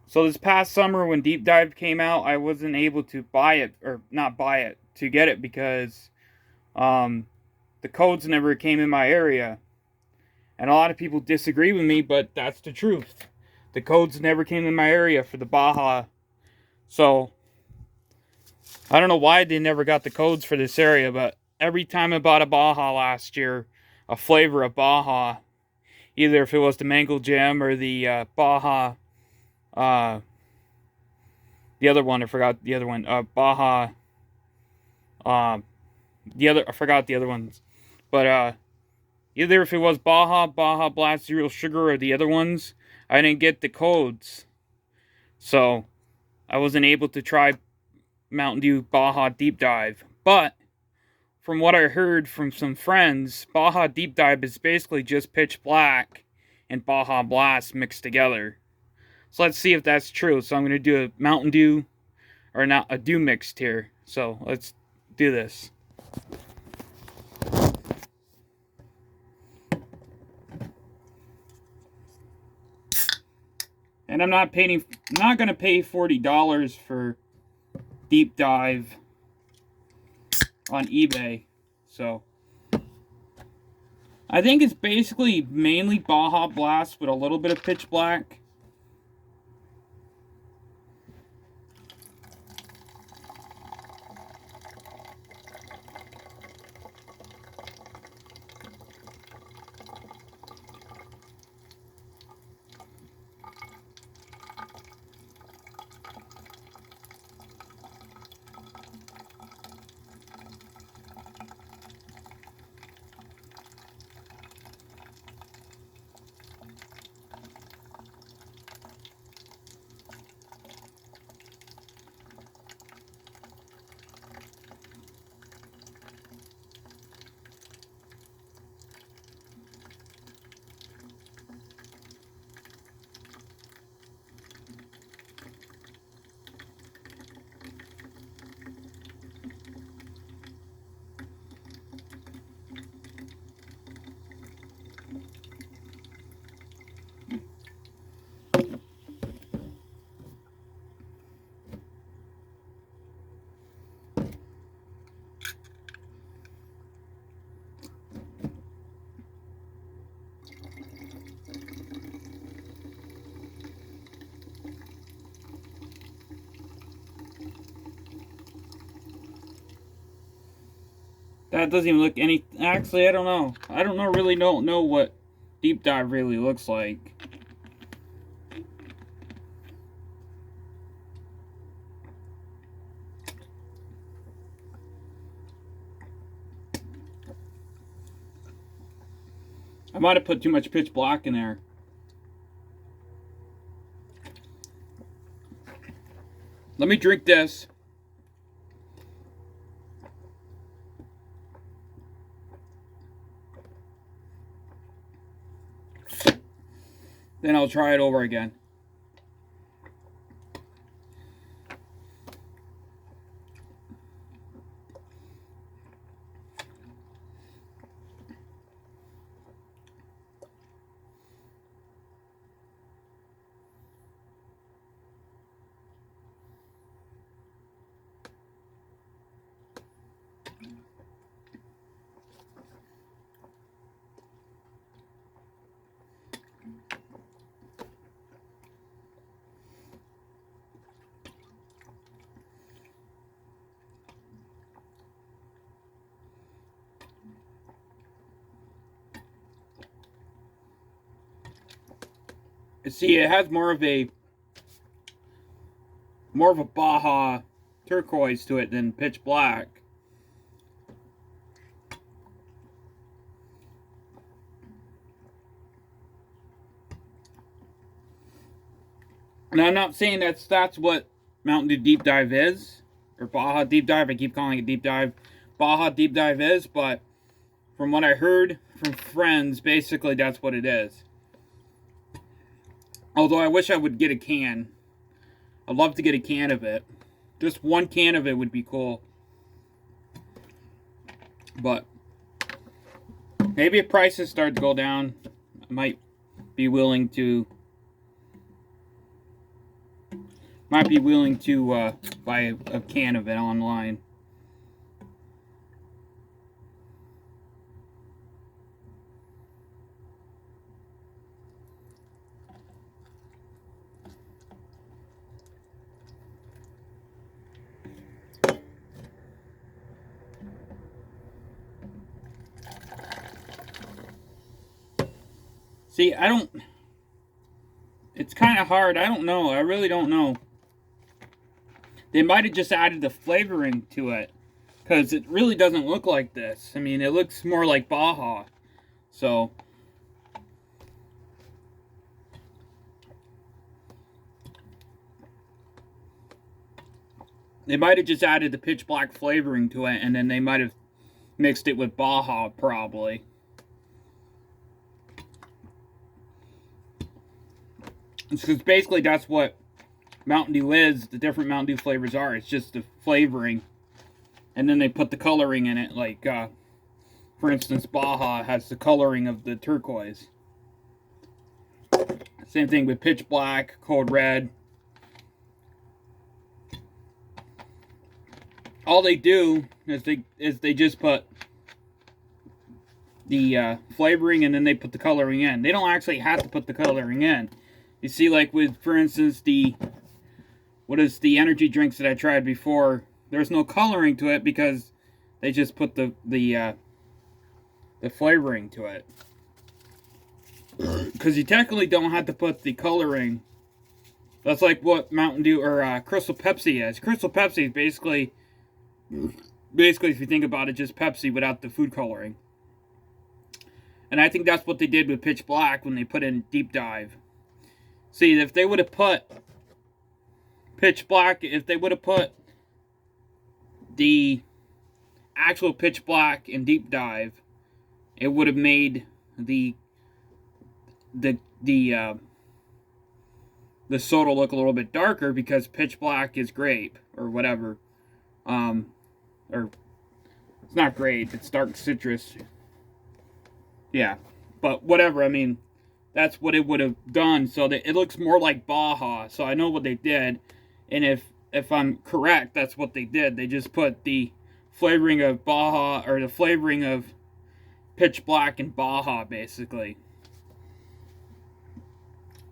So this past summer when Deep Dive came out, I wasn't able to buy it, or not buy it, to get it because um, the codes never came in my area. And a lot of people disagree with me, but that's the truth. The codes never came in my area for the Baja. So I don't know why they never got the codes for this area, but every time I bought a Baja last year, a flavor of Baja, either if it was the Mango Gem or the Baja, uh, the other one, I forgot the other one, Baja, uh, I forgot the other ones, but either if it was Baja Blast Zero Sugar, or the other ones, I didn't get the codes, so I wasn't able to try Mountain Dew Baja Deep Dive. But from what I heard from some friends, Baja Deep Dive is basically just Pitch Black and Baja Blast mixed together. So let's see if that's true. So I'm going to do a Mountain Dew, or not, a Dew mixed here. So let's do this. And I'm not going to pay $40 for Deep Dive on eBay. So I think it's basically mainly Baja Blast with a little bit of Pitch Black. That doesn't even look any. Actually, I don't know. I don't know. Really, don't know what Deep Dive really looks like. I might have put too much Pitch Black in there. Let me drink this. Then I'll try it over again. See, it has more of a Baja turquoise to it than Pitch Black. And I'm not saying that's what Mountain Dew Deep Dive is, or Baja Deep Dive. I keep calling it Deep Dive. Baja Deep Dive is, but from what I heard from friends, basically that's what it is. Although I wish I would get a can. I'd love to get a can of it. Just one can of it would be cool. But maybe if prices start to go down, I might be willing to might be willing to buy a can of it online. See, it's kind of hard. I don't know. I really don't know. They might have just added the flavoring to it, because it really doesn't look like this. I mean, it looks more like Baja. So, they might have just added the pitch black flavoring to it, and then they might have mixed it with Baja, probably. Because basically that's what Mountain Dew is. The different Mountain Dew flavors are. It's just the flavoring. And then they put the coloring in it. Like, for instance, Baja has the coloring of the turquoise. Same thing with Pitch Black, Code Red. All they do is they just put the flavoring, and then they put the coloring in. They don't actually have to put the coloring in. You see, like with, for instance, the energy drinks that I tried before, there's no coloring to it because they just put the flavoring to it. Because you technically don't have to put the coloring. That's like what Mountain Dew or Crystal Pepsi is. Crystal Pepsi is basically, if you think about it, just Pepsi without the food coloring. And I think that's what they did with Pitch Black when they put in Deep Dive. See, if they would have put Pitch Black, if they would have put the actual Pitch Black in Deep Dive, it would have made the soda look a little bit darker, because Pitch Black is grape or whatever, or it's not grape, it's dark citrus. Yeah, but whatever. I mean, that's what it would have done, so that it looks more like Baja. So I know what they did, and if I'm correct, that's what they did. They just put the flavoring of Baja, or the flavoring of Pitch Black in Baja, basically.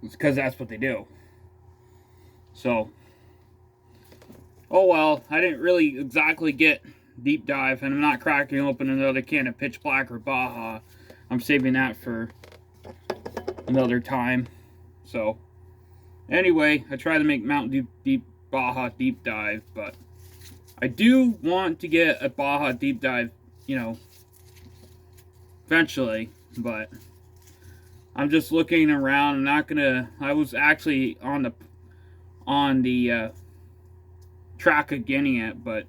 It's because that's what they do. So, oh well, I didn't really exactly get Deep Dive, and I'm not cracking open another can of Pitch Black or Baja. I'm saving that for another time. So, anyway, I try to make Mountain Dew Baja Deep Dive, but I do want to get a Baja Deep Dive, you know, eventually, but I'm just looking around. I'm not gonna. I was actually on the track of getting it, but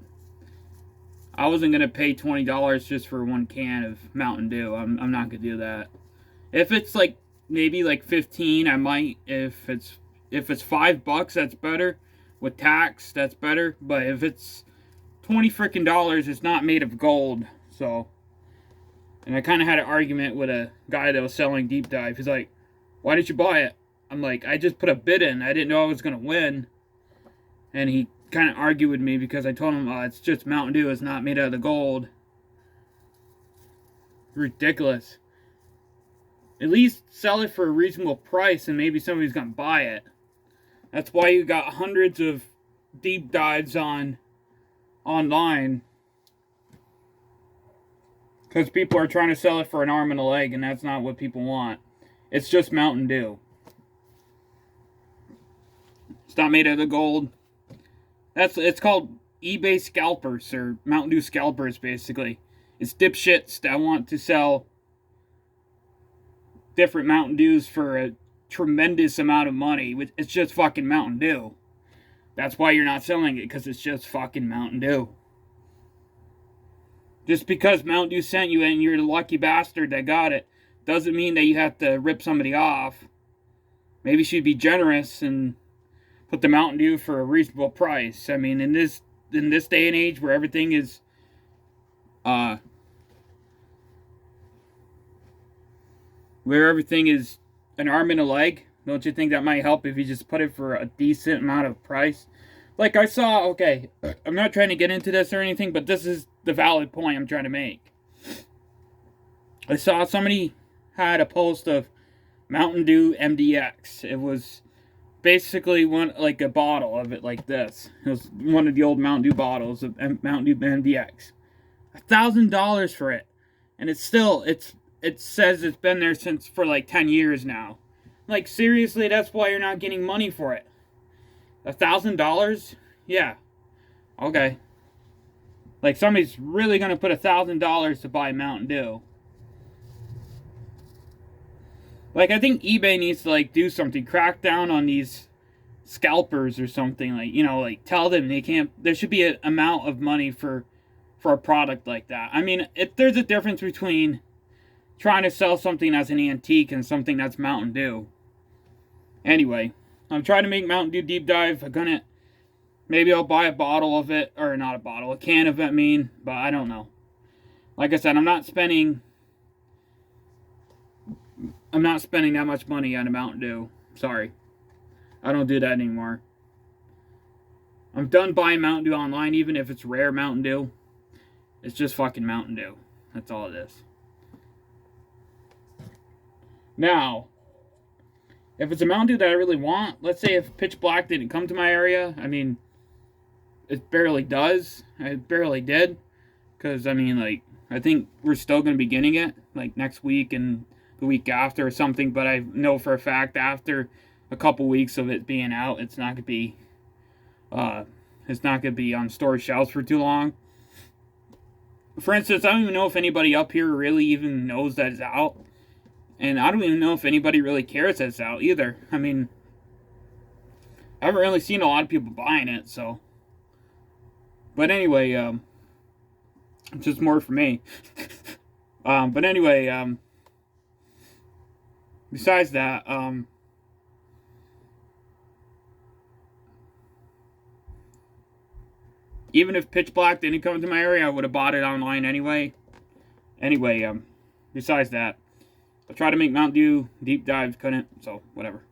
I wasn't gonna pay $20 just for one can of Mountain Dew. I'm not gonna do that. If it's like maybe like 15, I might. If it's $5, that's better. With tax, that's better. But if it's $20 freaking dollars, it's not made of gold. So, and I kind of had an argument with a guy that was selling Deep Dive. He's like, "Why did you buy it?" I'm like, "I just put a bid in. I didn't know I was gonna win." And he kind of argued with me because I told him, it's just Mountain Dew. It's not made out of the gold. Ridiculous. At least sell it for a reasonable price, and maybe somebody's gonna buy it. That's why you got hundreds of Deep Dives online. Because people are trying to sell it for an arm and a leg, and that's not what people want. It's just Mountain Dew. It's not made out of gold. It's called eBay scalpers, or Mountain Dew scalpers, basically. It's dipshits that want to sell different Mountain Dews for a tremendous amount of money. It's just fucking Mountain Dew. That's why you're not selling it, because it's just fucking Mountain Dew. Just because Mountain Dew sent you and you're the lucky bastard that got it, doesn't mean that you have to rip somebody off. Maybe you should be generous and put the Mountain Dew for a reasonable price. I mean, in this day and age where everything is an arm and a leg, Don't you think that might help if you just put it for a decent amount of price? Like I saw, okay, I'm not trying to get into this or anything, but this is the valid point I'm trying to make. I saw somebody had a post of Mountain Dew MDX. It was basically like a bottle of it like this. It was one of the old Mountain Dew bottles of Mountain Dew MDX. $1,000 for it. And it says it's been there for like 10 years now. Like, seriously, that's why you're not getting money for it. $1,000? Yeah. Okay. Like, somebody's really gonna put $1,000 to buy Mountain Dew. Like, I think eBay needs to, like, do something. Crack down on these scalpers or something. Like, like, tell them they can't... There should be an amount of money for a product like that. I mean, there's a difference between trying to sell something as an antique and something that's Mountain Dew. Anyway, I'm trying to make Mountain Dew deep dive. Maybe I'll buy a bottle of it. Or not a bottle, a can of it, but I don't know. Like I said, I'm not spending that much money on a Mountain Dew. Sorry. I don't do that anymore. I'm done buying Mountain Dew online, even if it's rare Mountain Dew. It's just fucking Mountain Dew. That's all it is. Now, if it's a Mountain Dew that I really want, let's say if Pitch Black didn't come to my area, I mean, it barely does. It barely did. Because, I mean, like, I think we're still going to be getting it, like, next week and the week after or something, but I know for a fact after a couple weeks of it being out, it's not going to be on store shelves for too long. For instance, I don't even know if anybody up here really even knows that it's out. And I don't even know if anybody really cares that it's out either. I mean, I haven't really seen a lot of people buying it, so. But anyway, it's just more for me. But anyway, besides that, even if Pitch Black didn't come to my area, I would have bought it online anyway. Anyway, besides that, I tried to make Mountain Dew deep dives, couldn't, so whatever.